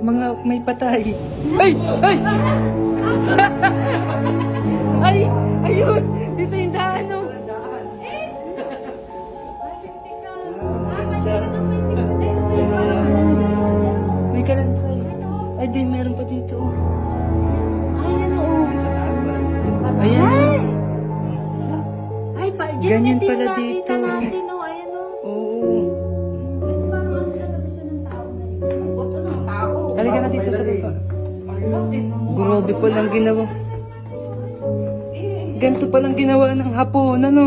mga may patay. Ay! Ay! Ay! Ayun! Dito yung daan, no? May kalansay. Ay, di, meron pa dito. Ayan o. Ayan. Ay, Ganyan dyan pala yung dito. nakita natin o. Ayan o. Oo. Parang ano talaga siya ng tao na. Halika na dito sa baba. Grabe palang ginawa. Ganito palang ginawa ng hapon, ano?